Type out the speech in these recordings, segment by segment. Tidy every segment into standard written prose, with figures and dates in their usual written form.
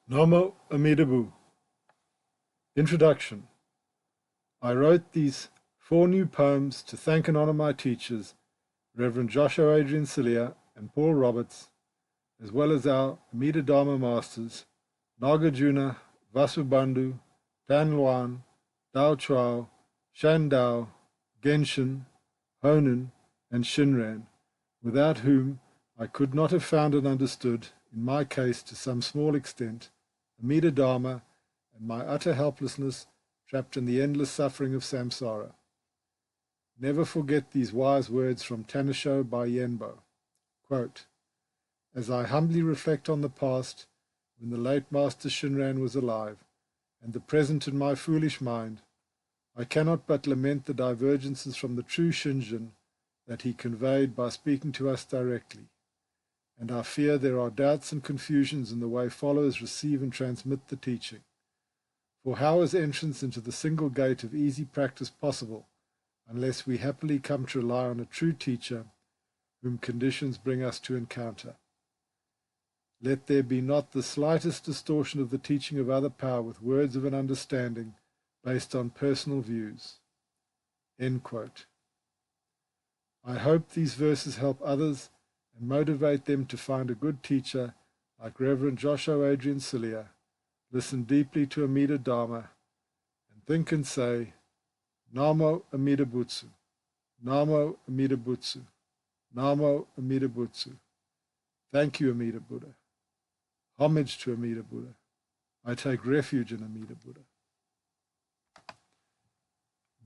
Namo Amidabu. Introduction. I wrote these 4 new poems to thank and honor my teachers, Reverend Josho, Adrian, Cirlea, and Paul Roberts, as well as our Amida Dharma masters, Nagarjuna, Vasubandhu, Tan-Luan, Daochuo, Shandao, Genshin, Honen, and Shinran, without whom I could not have found and understood, in my case to some small extent, Amida Dharma and my utter helplessness trapped in the endless suffering of samsara. Never forget these wise words from Tannisho by Yuienbo. Quote, as I humbly reflect on the past, when the late Master Shinran was alive, and the present in my foolish mind, I cannot but lament the divergences from the true shinjin that he conveyed by speaking to us directly, and I fear there are doubts and confusions in the way followers receive and transmit the teaching. For how is entrance into the single gate of easy practice possible, unless we happily come to rely on a true teacher, whom conditions bring us to encounter? Let there be not the slightest distortion of the teaching of other power with words of an understanding based on personal views. End quote. I hope these verses help others and motivate them to find a good teacher like Reverend Josho, Adrian, Cirlea, listen deeply to Amida Dharma, and think and say, Namo Amida Butsu, Namo Amida Butsu, Namo Amida Butsu. Thank you, Amida Buddha. Homage to Amida Buddha. I take refuge in Amida Buddha.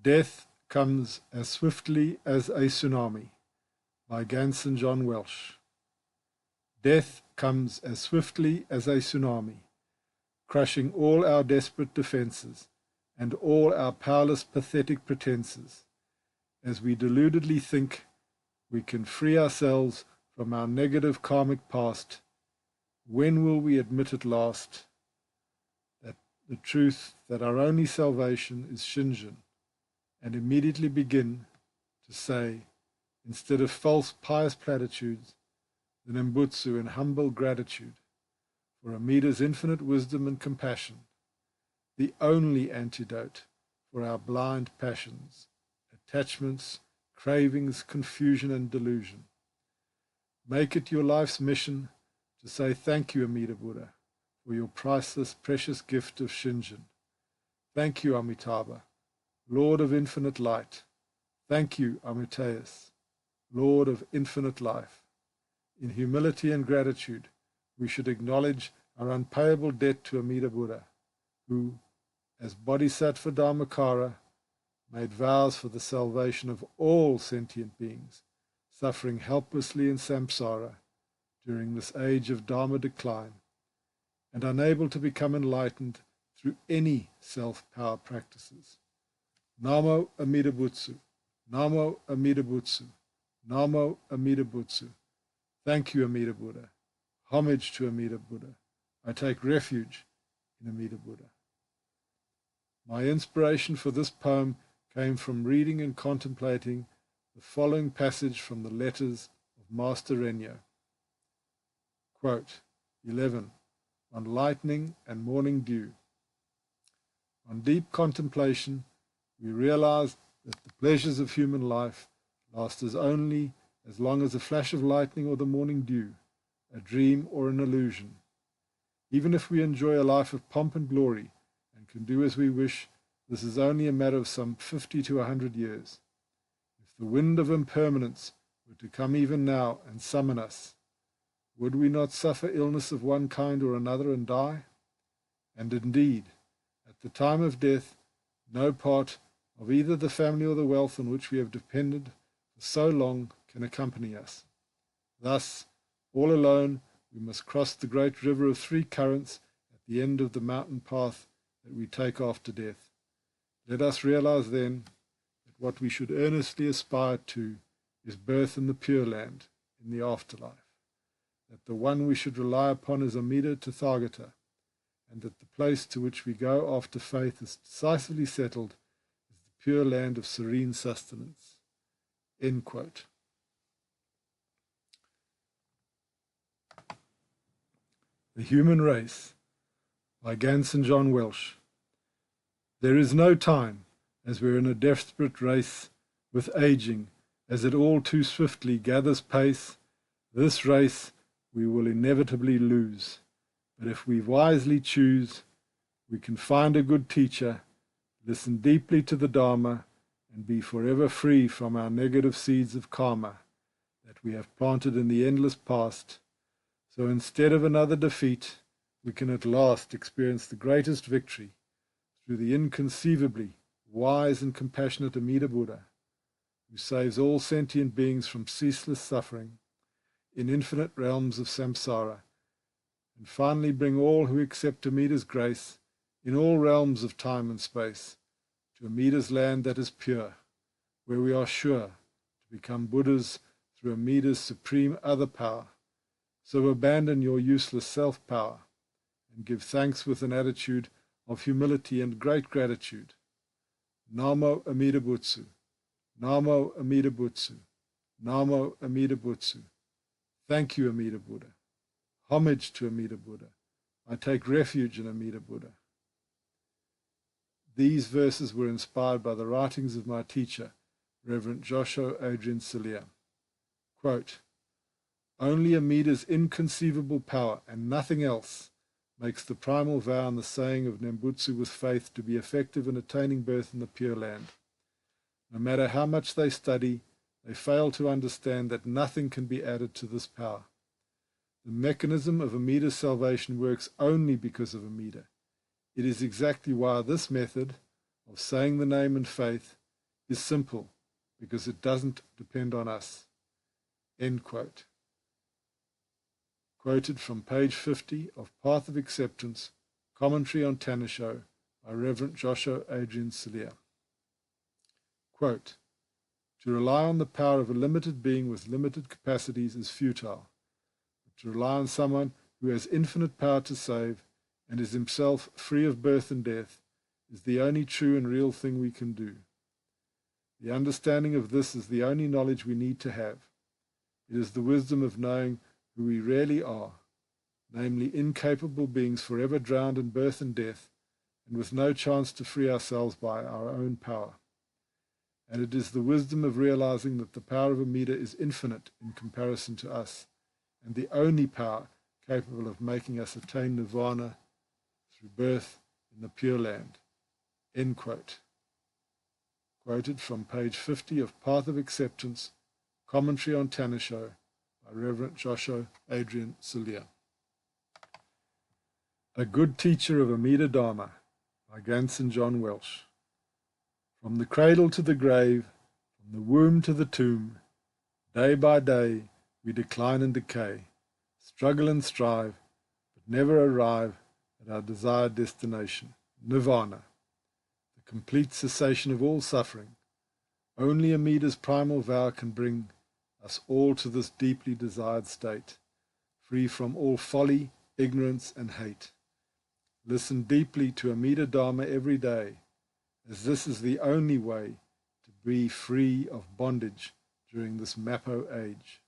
Death comes as swiftly as a tsunami, by Gansen John Welch. Death comes as swiftly as a tsunami, crushing all our desperate defenses and all our powerless pathetic pretenses, as we deludedly think we can free ourselves from our negative karmic past. When will we admit at last that the truth that our only salvation is shinjin, and immediately begin to say, instead of false pious platitudes, the Nembutsu in humble gratitude for Amida's infinite wisdom and compassion, the only antidote for our blind passions, attachments, cravings, confusion, and delusion. Make it your life's mission to say thank you, Amida Buddha, for your priceless, precious gift of shinjin. Thank you, Amitabha, Lord of infinite light. Thank you, Amitayus, Lord of infinite life. In humility and gratitude, we should acknowledge our unpayable debt to Amida Buddha, who, as Bodhisattva Dharmakara, made vows for the salvation of all sentient beings suffering helplessly in samsara during this age of Dharma decline, and unable to become enlightened through any self-power practices. Namo Amida Butsu, Namo Amida Butsu, Namo Amida Butsu. Thank you, Amida Buddha. Homage to Amida Buddha. I take refuge in Amida Buddha. My inspiration for this poem came from reading and contemplating the following passage from the letters of Master Renyo. Quote, 11. On lightning and morning dew. On deep contemplation, we realize that the pleasures of human life last us only as long as a flash of lightning or the morning dew, a dream or an illusion. Even if we enjoy a life of pomp and glory and can do as we wish, this is only a matter of some 50 to 100 years. If the wind of impermanence were to come even now and summon us, would we not suffer illness of one kind or another and die? And indeed, at the time of death, no part of either the family or the wealth on which we have depended for so long can accompany us. Thus, all alone, we must cross the great river of 3 currents at the end of the mountain path that we take after death. Let us realize then that what we should earnestly aspire to is birth in the Pure Land, in the afterlife, that the one we should rely upon is Amida Tathagata, and that the place to which we go after faith is decisively settled is the Pure Land of serene sustenance. End quote. The human race, by Gansen John Welch. There is no time, as we're in a desperate race with aging, as it all too swiftly gathers pace. This race we will inevitably lose, but if we wisely choose, we can find a good teacher, listen deeply to the Dharma, and be forever free from our negative seeds of karma that we have planted in the endless past. So instead of another defeat, we can at last experience the greatest victory through the inconceivably wise and compassionate Amida Buddha, who saves all sentient beings from ceaseless suffering in infinite realms of samsara, and finally bring all who accept Amida's grace in all realms of time and space to Amida's land that is pure, where we are sure to become Buddhas through Amida's supreme other power. So abandon your useless self-power and give thanks with an attitude of humility and great gratitude. Namo Amida Butsu, Namo Amida Butsu, Namo Amida Butsu. Thank you, Amida Buddha. Homage to Amida Buddha. I take refuge in Amida Buddha. These verses were inspired by the writings of my teacher, Reverend Josho Adrian Cirlea. Quote, only Amida's inconceivable power and nothing else makes the primal vow and the saying of Nembutsu with faith to be effective in attaining birth in the Pure Land. No matter how much they study, they fail to understand that nothing can be added to this power. The mechanism of Amida's salvation works only because of Amida. It is exactly why this method of saying the name in faith is simple, because it doesn't depend on us. End quote. Quoted from page 50 of Path of Acceptance, Commentary on Tannisho by Reverend Josho Adrian Cirlea. Quote, to rely on the power of a limited being with limited capacities is futile, but to rely on someone who has infinite power to save and is himself free of birth and death is the only true and real thing we can do. The understanding of this is the only knowledge we need to have. It is the wisdom of knowing who we really are, namely incapable beings forever drowned in birth and death, and with no chance to free ourselves by our own power. And it is the wisdom of realizing that the power of Amida is infinite in comparison to us, and the only power capable of making us attain nirvana through birth in the Pure Land. End quote. Quoted from page 50 of Path of Acceptance, Commentary on Tannisho by Reverend Josho Adrian Cirlea. A Good Teacher of Amida Dharma by Gansen John Welch. From the cradle to the grave, from the womb to the tomb, day by day we decline and decay, struggle and strive, but never arrive at our desired destination, nirvana, the complete cessation of all suffering. Only Amida's primal vow can bring us all to this deeply desired state, free from all folly, ignorance, and hate. Listen deeply to Amida Dharma every day, as this is the only way to be free of bondage during this Mapo age.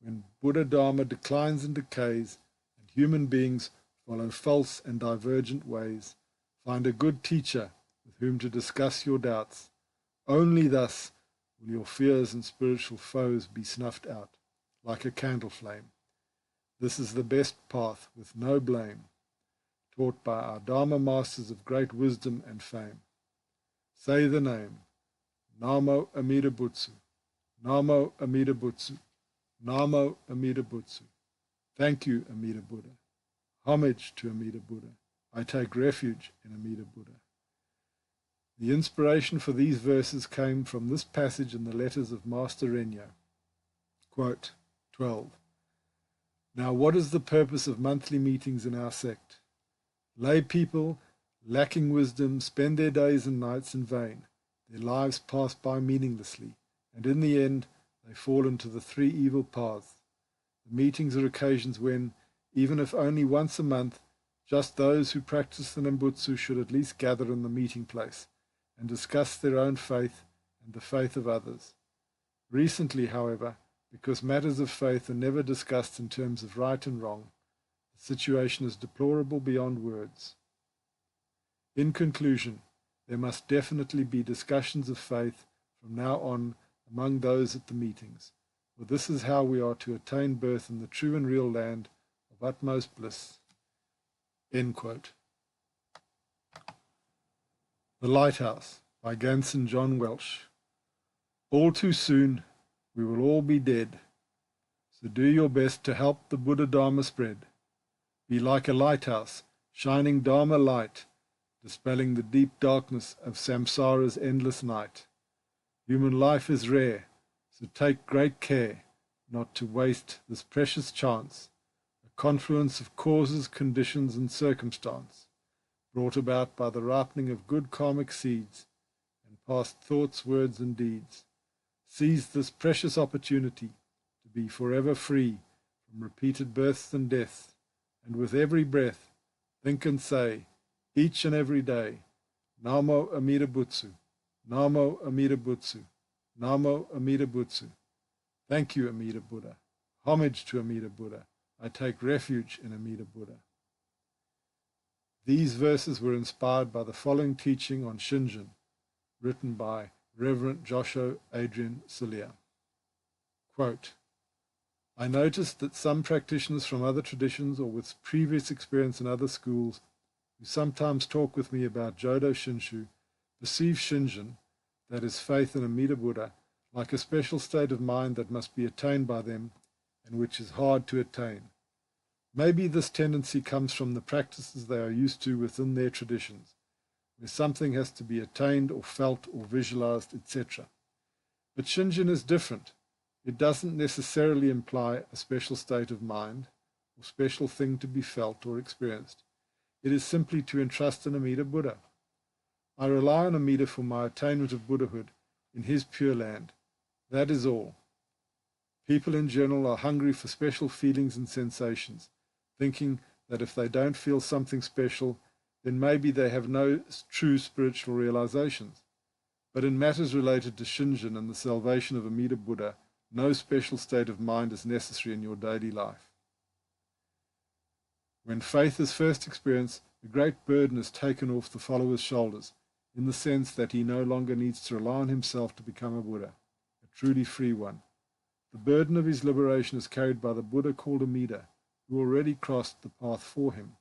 When Buddha Dharma declines and decays, and human beings follow false and divergent ways, find a good teacher with whom to discuss your doubts. Only thus will your fears and spiritual foes be snuffed out, like a candle flame. This is the best path with no blame, taught by our Dharma masters of great wisdom and fame. Say the name, Namo Amida Butsu, Namo Amida Butsu, Namo Amida Butsu. Thank you, Amida Buddha. Homage to Amida Buddha. I take refuge in Amida Buddha. The inspiration for these verses came from this passage in the letters of Master Renyo. Quote, 12. Now what is the purpose of monthly meetings in our sect? Lay people, lacking wisdom, spend their days and nights in vain. Their lives pass by meaninglessly, and in the end they fall into the three evil paths. The meetings are occasions when, even if only once a month, just those who practice the Nembutsu should at least gather in the meeting place and discuss their own faith and the faith of others. Recently, however, because matters of faith are never discussed in terms of right and wrong, the The situation is deplorable beyond words. In conclusion, there must definitely be discussions of faith from now on among those at the meetings, for this is how we are to attain birth in the true and real land of utmost bliss. End quote. The Lighthouse by Gansen John Welch. All too soon we will all be dead, so do your best to help the Buddha Dharma spread. Be like a lighthouse, shining Dharma light, dispelling the deep darkness of samsara's endless night. Human life is rare, so take great care not to waste this precious chance, a confluence of causes, conditions, and circumstance, brought about by the ripening of good karmic seeds and past thoughts, words, and deeds. Seize this precious opportunity to be forever free from repeated births and deaths, and with every breath think and say, each and every day, Namo Amida Butsu, Namo Amida Butsu, Namo Amida Butsu. Thank you, Amida Buddha. Homage to Amida Buddha. I take refuge in Amida Buddha. These verses were inspired by the following teaching on shinjin, written by Reverend Josho, Adrian, Cirlea. Quote, I noticed that some practitioners from other traditions or with previous experience in other schools who sometimes talk with me about Jodo Shinshu perceive shinjin, that is faith in Amida Buddha, like a special state of mind that must be attained by them and which is hard to attain. Maybe this tendency comes from the practices they are used to within their traditions, where something has to be attained or felt or visualized, etc. But shinjin is different. It doesn't necessarily imply a special state of mind or special thing to be felt or experienced. It is simply to entrust in Amida Buddha. I rely on Amida for my attainment of Buddhahood in his pure land. That is all. People in general are hungry for special feelings and sensations, thinking that if they don't feel something special, then maybe they have no true spiritual realizations. But in matters related to shinjin and the salvation of Amida Buddha, no special state of mind is necessary in your daily life. When faith is first experienced, a great burden is taken off the follower's shoulders, in the sense that he no longer needs to rely on himself to become a Buddha, a truly free one. The burden of his liberation is carried by the Buddha called Amida, who already crossed the path for him.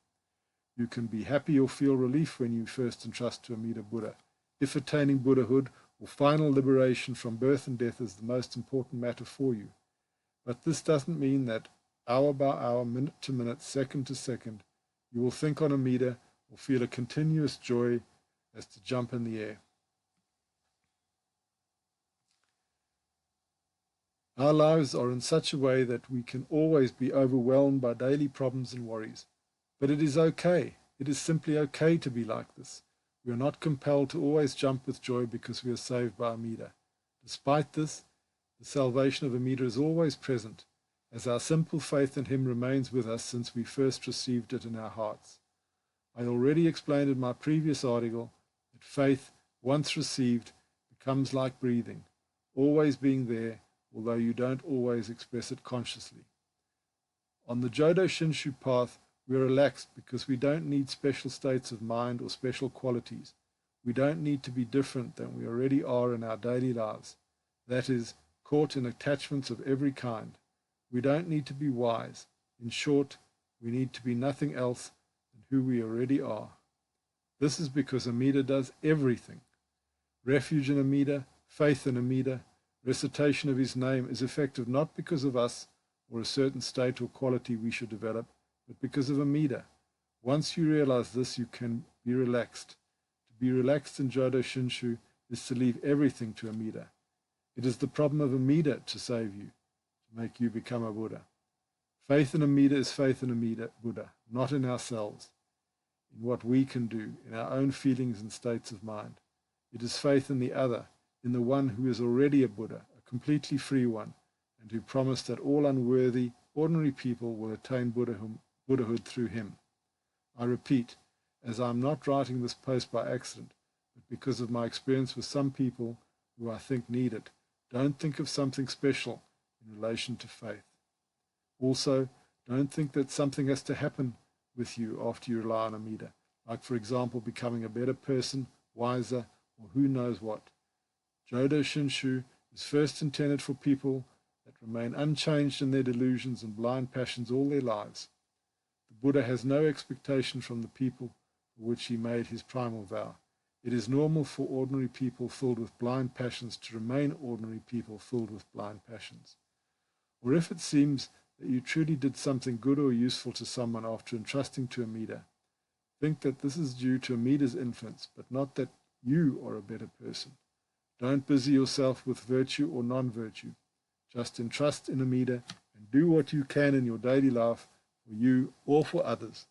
You can be happy or feel relief when you first entrust to Amida Buddha, if attaining Buddhahood or final liberation from birth and death is the most important matter for you. But this doesn't mean that hour by hour, minute to minute, second to second, you will think on Amida or feel a continuous joy as to jump in the air. Our lives are in such a way that we can always be overwhelmed by daily problems and worries. But it is okay. It is simply okay to be like this. We are not compelled to always jump with joy because we are saved by Amida. Despite this, the salvation of Amida is always present, as our simple faith in him remains with us since we first received it in our hearts. I already explained in my previous article that faith, once received, becomes like breathing, always being there, although you don't always express it consciously. On the Jodo Shinshu path, we are relaxed because we don't need special states of mind or special qualities. We don't need to be different than we already are in our daily lives, that is, caught in attachments of every kind. We don't need to be wise. In short, we need to be nothing else than who we already are. This is because Amida does everything. Refuge in Amida, faith in Amida, recitation of his name is effective not because of us or a certain state or quality we should develop, but because of Amida. Once you realize this, you can be relaxed. To be relaxed in Jodo Shinshu is to leave everything to Amida. It is the problem of Amida to save you, to make you become a Buddha. Faith in Amida is faith in Amida Buddha, not in ourselves, in what we can do, in our own feelings and states of mind. It is faith in the other, in the one who is already a Buddha, a completely free one, and who promised that all unworthy, ordinary people will attain Buddhahood through him. I repeat, as I am not writing this post by accident, but because of my experience with some people who I think need it, don't think of something special in relation to faith. Also, Don't think that something has to happen with you after you rely on Amida, like, for example, becoming a better person, wiser, or who knows what. Jodo Shinshu is first intended for people that remain unchanged in their delusions and blind passions all their lives. The Buddha has no expectation from the people for which he made his primal vow. It is normal for ordinary people filled with blind passions to remain ordinary people filled with blind passions. Or if it seems that you truly did something good or useful to someone after entrusting to Amida, think that this is due to Amida's influence, but not that you are a better person. Don't busy yourself with virtue or non-virtue. Just entrust in Amida and do what you can in your daily life for you or for others.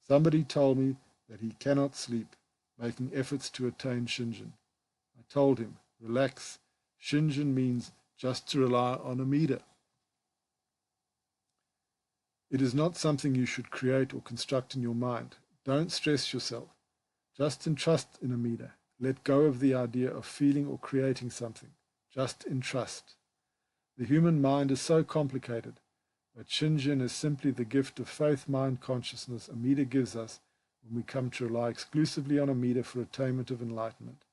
Somebody told me that he cannot sleep, making efforts to attain shinjin. I told him, relax, shinjin means just to rely on Amida. It is not something you should create or construct in your mind. Don't stress yourself. Just entrust in Amida. Let go of the idea of feeling or creating something. Just entrust. The human mind is so complicated, but shinjin is simply the gift of faith, mind, consciousness Amida gives us when we come to rely exclusively on Amida for attainment of enlightenment.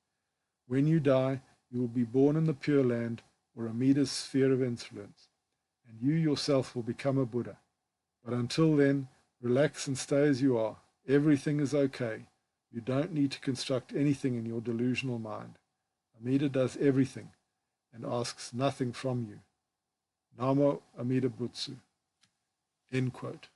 When you die, you will be born in the Pure Land or Amida's sphere of influence, and you yourself will become a Buddha. But until then, relax and stay as you are. Everything is okay. You don't need to construct anything in your delusional mind. Amida does everything and asks nothing from you. Namo Amida Butsu. End quote.